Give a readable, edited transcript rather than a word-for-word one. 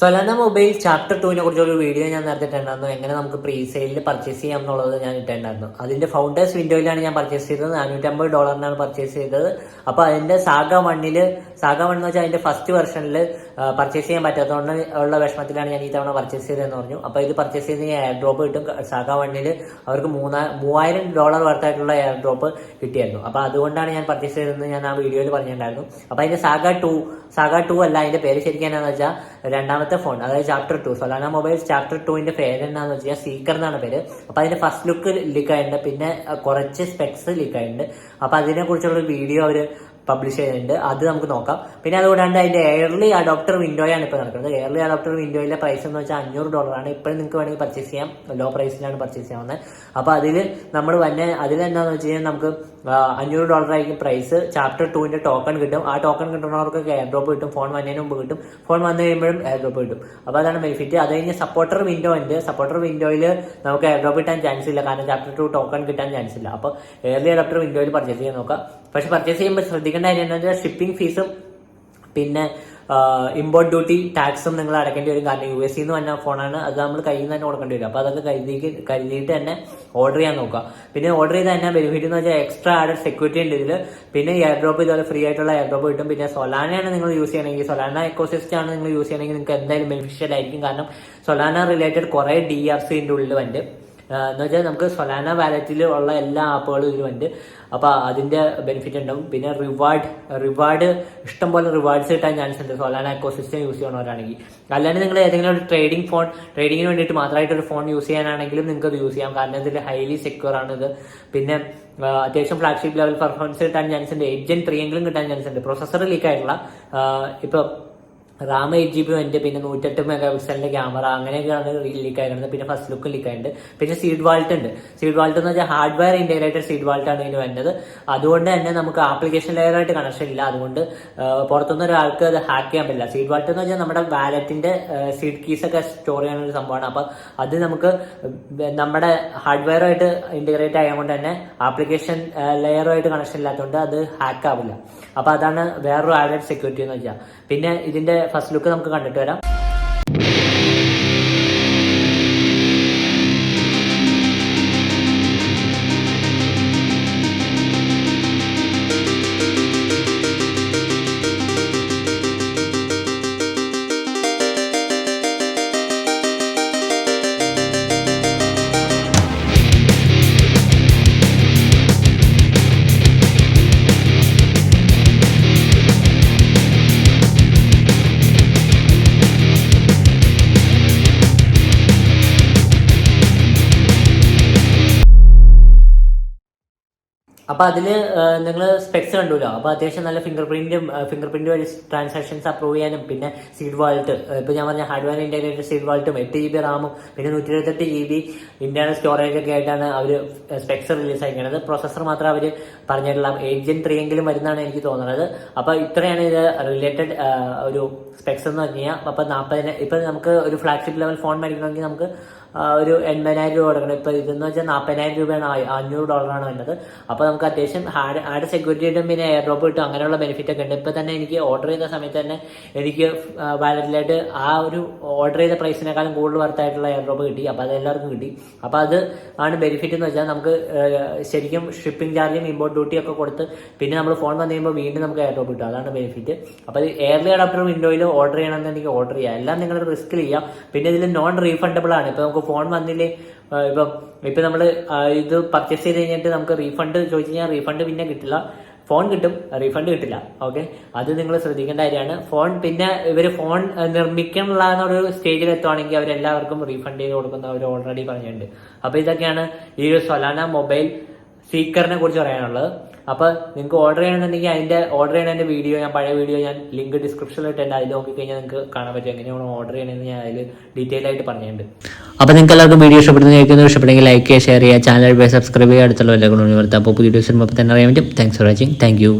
Solana mobile chapter 2 കുറിച്ചൊരു video ഞാൻ നേരത്തെ ഇട്ടുണ്ടായിരുന്നു. എങ്ങനെ നമുക്ക് പ്രീ സെയിലിൽ പർച്ചേസ് ചെയ്യാം എന്നുള്ളത് ഞാൻ ഇട്ടുണ്ടായിരുന്നു. അതിന്റെ ഫൗണ്ടേഴ്സ് വിൻഡോയിലാണ് ഞാൻ പർച്ചേസ് ചെയ്തത്. $450 പർച്ചേസ് ചെയ്തത്. അപ്പൊ അതിന്റെ സാഗ 1 എന്ന് വെച്ചാൽ അതിന്റെ ഫസ്റ്റ് വെർഷനിൽ പർച്ചേസ് ചെയ്യാൻ പറ്റാത്തതുകൊണ്ട് ഉള്ള വിഷമത്തിലാണ് ഞാൻ ഈ തവണ പർച്ചേസ് ചെയ്തതെന്ന് പറഞ്ഞു. അപ്പൊ ഇത് പർച്ചേസ് ചെയ്ത് എയർ ഡ്രോപ്പ് കിട്ടും. സാഗ 1 അവർക്ക് $3000 വർത്തായിട്ടുള്ള എയർ ഡ്രോപ്പ് കിട്ടിയായിരുന്നു. അപ്പൊ അതുകൊണ്ടാണ് ഞാൻ പർച്ചേസ് ചെയ്തതെന്ന് ഞാൻ ആ വീഡിയോയിൽ പറഞ്ഞിട്ടുണ്ടായിരുന്നു. അപ്പൊ അതിന്റെ സാഗ 2 അല്ല, അതിന്റെ പേര് ശരിക്കും എന്നാന്ന് വെച്ചാൽ രണ്ടാമത്തെ ഫോൺ, അതായത് ചാപ്റ്റർ 2 സൊലാന മൊബൈൽസ് ചാപ്റ്റർ 2 പേര് എന്നാന്ന് വെച്ചാൽ സീക്കർ എന്നാണ് പേര്. അപ്പൊ അതിന്റെ ഫസ്റ്റ് ലുക്ക് ലീക്ക് ആയിട്ടുണ്ട്, പിന്നെ കുറച്ച് സ്പെക്സ് ലീക്ക് ആയിട്ടുണ്ട്. അപ്പൊ അതിനെ കുറിച്ചുള്ള വീഡിയോ അവര് പബ്ലിഷ് ചെയ്യുന്നുണ്ട്, അത് നമുക്ക് നോക്കാം. പിന്നെ അതുകൂടാണ്ട് അതിന്റെ എയർലി അഡോപ്റ്റർ വിൻഡോയാണ് ഇപ്പോൾ നടക്കുന്നത്. എയർലി അഡോപ്റ്റർ വിൻഡോയിലെ പ്രൈസ് എന്ന് വെച്ചാൽ $500 ഇപ്പോഴും നിങ്ങൾക്ക് വേണമെങ്കിൽ പർച്ചേസ് ചെയ്യാം. ലോ പ്രൈസിലാണ് പർച്ചേസ് ചെയ്യാവുന്നത്. അപ്പൊ അതിലെന്താന്ന് വെച്ച് കഴിഞ്ഞാൽ നമുക്ക് $500 ആയിരിക്കും പ്രൈസ്. ചാപ്റ്റർ 2 ടോക്കൺ കിട്ടും. ആ ടോക്കൺ കിട്ടുന്നവർക്ക് എയർ ഡ്രോപ്പ് കിട്ടും. ഫോൺ വന്നതിന് മുമ്പ് കിട്ടും, ഫോൺ വന്നു കഴിയുമ്പോഴും എയർ ഡ്രോപ്പ് കിട്ടും. അപ്പൊ അതാണ് ബെനിഫിറ്റ്. അത് കഴിഞ്ഞ് സപ്പോർട്ടർ വിൻഡോ ഉണ്ട്. സപ്പോർട്ടർ വിൻഡോയിൽ നമുക്ക് എയർ ഡ്രോപ്പ് കിട്ടാൻ ചാൻസ് ഇല്ല, കാരണം ചാപ്റ്റർ 2 ടോക്കൺ കിട്ടാൻ ചാൻസ് ഇല്ല. അപ്പൊ എയർലി അഡോപ്റ്റർ വിൻഡോയിൽ പർച്ചേസ് ചെയ്യാൻ നോക്കാം. പക്ഷെ പർച്ചേസ് ചെയ്യുമ്പോൾ ശ്രദ്ധിക്കേണ്ട കാര്യം എന്താ വെച്ചാൽ ഷിപ്പിംഗ് ഫീസും പിന്നെ ഇമ്പോർട്ട് ഡ്യൂട്ടി ടാക്സും നിങ്ങൾ അടക്കേണ്ടി വരും. കാരണം US നിന്ന് വന്ന ഫോണാണ്, അത് നമ്മൾ കയ്യിൽ നിന്ന് തന്നെ കൊടുക്കേണ്ടി വരും. അപ്പൊ അതൊക്കെ കരുതിയിട്ട് തന്നെ ഓർഡർ ചെയ്യാൻ നോക്കുക. പിന്നെ ഓർഡർ ചെയ്ത് തന്നെ ബെനിഫിറ്റ് എന്ന് വെച്ചാൽ എക്സ്ട്രാ ആഡഡ് സെക്യൂരിറ്റി ഉണ്ട് ഇതിൽ. പിന്നെ എയർ ഡ്രോപ്പ് ഇതുപോലെ ഫ്രീ ആയിട്ടുള്ള എയർ ഡ്രോപ്പ് കിട്ടും. പിന്നെ സൊലാനയാണ് നിങ്ങൾ യൂസ് ചെയ്യണമെങ്കിൽ, സൊലാന എക്കോസിസ്റ്റം ആണ് നിങ്ങൾ യൂസ് ചെയ്യണമെങ്കിൽ നിങ്ങൾക്ക് എന്തായാലും ബെനിഫിഷ്യൽ ആയിരിക്കും. കാരണം സൊലാന റിലേറ്റഡ് കുറെ DRC ഉള്ളിൽ ഉണ്ട്. എന്ന് വെച്ചാൽ നമുക്ക് സൊലാന വാലറ്റിൽ ഉള്ള എല്ലാ ആപ്പുകളും ഇതിലുണ്ട്. അപ്പൊ അതിന്റെ ബെനിഫിറ്റ് ഉണ്ടാവും. പിന്നെ റിവാർഡ് ഇഷ്ടംപോലെ റിവാർഡ്സ് കിട്ടാൻ ചാൻസ് ഉണ്ട് സൊലാന എക്കോസിസ്റ്റം യൂസ് ചെയ്യണവരാണെങ്കിൽ. അല്ലാണ്ട് നിങ്ങൾ ഏതെങ്കിലും ഒരു ട്രേഡിങ്ങിന് വേണ്ടിയിട്ട് മാത്രമായിട്ട് ഒരു ഫോൺ യൂസ് ചെയ്യാനാണെങ്കിലും നിങ്ങൾക്ക് അത് യൂസ് ചെയ്യാം. കാരണം ഇതിൽ ഹൈലി സെക്യൂർ ആണ് ഇത്. പിന്നെ അത്യാവശ്യം ഫ്ലാഗ്ഷിപ്പ് ലെവൽ പെർഫോമൻസ് കിട്ടാൻ ചാൻസ് ഉണ്ട്. 8 Gen 3 കിട്ടാൻ ചാൻസ് ഉണ്ട്. പ്രൊസസർ ലീക്ക് ആയിട്ടുള്ള ഇപ്പൊ റാം 8GB ഉണ്ട്. പിന്നെ 108 MP ക്യാമറ, അങ്ങനെയൊക്കെയാണ് ലീക്ക് ആയിരുന്നത്. പിന്നെ ഫസ്റ്റ് ലുക്ക് ലീക്ക് ആയിട്ടുണ്ട്. പിന്നെ സീഡ് വാൾട്ട് ഉണ്ട്. സീഡ് വാൾട്ട് എന്ന് വെച്ചാൽ ഹാർഡ്വെയർ ഇന്റഗ്രേറ്റഡ് സീഡ് വാൾട്ട് ആണ് ഇതിന് വേണ്ടത്. അതുകൊണ്ട് തന്നെ നമുക്ക് ആപ്ലിക്കേഷൻ ലെയർ ആയിട്ട് കണക്ഷൻ ഇല്ല. അതുകൊണ്ട് പുറത്തുനിന്ന് ഒരാൾക്ക് അത് ഹാക്ക് ചെയ്യാൻ പറ്റില്ല. സീഡ് വാൾട്ട് എന്ന് വെച്ചാൽ നമ്മുടെ വാലറ്റിന്റെ സീഡ് കീസ് ഒക്കെ സ്റ്റോർ ചെയ്യുന്ന ഒരു സംഭവമാണ്. അപ്പൊ അത് നമുക്ക് നമ്മുടെ ഹാർഡ്വെയറുമായിട്ട് ഇന്റഗ്രേറ്റ് ആയതുകൊണ്ട് തന്നെ ആപ്ലിക്കേഷൻ ലെയറുമായിട്ട് കണക്ഷൻ ഇല്ലാത്തതുകൊണ്ട് അത് ഹാക്ക് ആവില്ല. അപ്പൊ അതാണ് വേറൊരു ആഡഡ് സെക്യൂരിറ്റി എന്ന് വെച്ചാൽ. പിന്നെ ഇതിന്റെ ഫസ്റ്റ് ലുക്ക് നമുക്ക് കണ്ടിട്ട് വരാം. അപ്പൊ അതില് നിങ്ങൾ സ്പെക്സ് കണ്ടുല്ലോ. അപ്പൊ അത്യാവശ്യം നല്ല ഫിംഗർ പ്രിന്റ് വഴി ട്രാൻസാക്ഷൻസ് അപ്രൂവ് ചെയ്യാനും, പിന്നെ സീഡ് വാൾട്ട്, ഇപ്പൊ ഞാൻ പറഞ്ഞ ഹാർഡ്വെയർ ഇന്റഗ്രേറ്റഡ് സീഡ് വാൾട്ടും 8GB റാമും പിന്നെ 128GB ഇന്റേണൽ സ്റ്റോറേജ് ഒക്കെ ആയിട്ടാണ് അവര് സ്പെക്സ് റിലീസ് ആയിരിക്കുന്നത്. പ്രൊസസർ മാത്രം അവര് പറഞ്ഞിട്ടുള്ള 8 Gen 3 വരുന്നതാണ് എനിക്ക് തോന്നുന്നത്. അപ്പൊ ഇത്രയാണ് ഇത് റിലേറ്റഡ് ഒരു സ്പെക്സ് എന്ന് പറഞ്ഞു കഴിഞ്ഞാൽ. അപ്പൊ 40 ഇപ്പൊ നമുക്ക് ഒരു ഫ്ലാഗ്ഷിപ്പ് ലെവൽ ഫോൺ മേടിക്കണമെങ്കിൽ നമുക്ക് ഒരു 80,000 രൂപ കൊടുക്കണം. ഇപ്പൊ ഇതെന്ന് വെച്ചാൽ 40,000 രൂപയാണ്, $500 വേണ്ടത്. അപ്പൊ നമുക്ക് അത്യാവശ്യം ആഡ് സെക്യൂരിറ്റി കിട്ടും, പിന്നെ എയർ ഡ്രോപ്പ് കിട്ടും, അങ്ങനെയുള്ള ബെനിഫിറ്റ് ഒക്കെ ഉണ്ട്. ഇപ്പൊ തന്നെ എനിക്ക് ഓർഡർ ചെയ്ത സമയത്ത് തന്നെ എനിക്ക് വാലറ്റിലായിട്ട് ആ ഒരു ഓർഡർ ചെയ്ത പ്രൈസിനേക്കാളും കൂടുതൽ വർത്തായിട്ടുള്ള എയർ ഡ്രോപ്പ് കിട്ടി. അപ്പൊ അത് എല്ലാവർക്കും കിട്ടി. അപ്പൊ അത് ആണ് ബെനിഫിറ്റ് എന്ന് വെച്ചാൽ നമുക്ക് ശരിക്കും ഷിപ്പിംഗ് ചാർജും ഇമ്പോർട്ട് ഡ്യൂട്ടി ഒക്കെ കൊടുത്ത് പിന്നെ നമ്മൾ ഫോൺ വന്നു കഴിയുമ്പോൾ വീണ്ടും നമുക്ക് എയർ ഡ്രോപ്പ് കിട്ടും. അതാണ് ബെനിഫിറ്റ്. അപ്പൊ എയർലി അഡോപ്റ്റർ വിൻഡോയിൽ ഓർഡർ ചെയ്യണമെന്നുണ്ടെങ്കിൽ ഓർഡർ ചെയ്യാം. എല്ലാം നിങ്ങൾ റിസ്ക് ചെയ്യാം. പിന്നെ ഇതിൽ നോൺ റീഫണ്ടബിൾ ആണ്. ഇപ്പൊ നമുക്ക് ഫോൺ വന്നില്ലേ, ഇപ്പൊ നമ്മള് ഇത് പർച്ചേസ് ചെയ്ത് കഴിഞ്ഞിട്ട് നമുക്ക് റീഫണ്ട് ചോദിച്ചു കഴിഞ്ഞാൽ റീഫണ്ട് പിന്നെ കിട്ടില്ല. ഫോൺ കിട്ടും, റീഫണ്ട് കിട്ടില്ല. ഓക്കെ, അത് നിങ്ങൾ ശ്രദ്ധിക്കേണ്ട കാര്യമാണ്. പിന്നെ ഇവര് ഫോൺ നിർമ്മിക്കാനുള്ള ഒരു സ്റ്റേജിൽ എത്തുവാണെങ്കിൽ അവരെല്ലാവർക്കും റീഫണ്ട് ചെയ്ത് കൊടുക്കുന്ന അവർ ഓൾറെഡി പറഞ്ഞിട്ടുണ്ട്. അപ്പൊ ഇതൊക്കെയാണ് ഈ ഒരു സൊലാന മൊബൈൽ സീക്കറിനെ കുറിച്ച് പറയാനുള്ളത്. അപ്പൊ നിങ്ങൾക്ക് ഓർഡർ ചെയ്യണമെന്നുണ്ടെങ്കിൽ അതിന്റെ ഓർഡർ ചെയ്യുന്നതിന്റെ വീഡിയോ, പഴയ വീഡിയോ ഞാൻ ലിങ്ക് ഡിസ്ക്രിപ്ഷനിൽ ഇട്ടുണ്ട്. അതിൽ നോക്കിക്കഴിഞ്ഞാൽ നിങ്ങൾക്ക് കാണാൻ പറ്റും എങ്ങനെയാണ് ഓർഡർ ചെയ്യണമെന്ന് ഞാൻ അതിൽ ഡീറ്റെയിൽ ആയിട്ട് പറഞ്ഞിട്ടുണ്ട്. അപ്പൊ നിങ്ങൾക്ക് എല്ലാവർക്കും വീഡിയോ ഇഷ്ടപ്പെടുന്നെങ്കിൽ ലൈക്ക് ചെയ്യുക, ഷെയർ ചെയ്യുക, ചാനൽ സബ്സ്ക്രൈബ് ചെയ്യുക, അടുത്തുള്ള എല്ലാ ഗുണങ്ങളും. അപ്പോൾ പുതിയ വീഡിയോസ് തന്നെ അറിയാൻ പറ്റും. Thanks for watching. Thank you.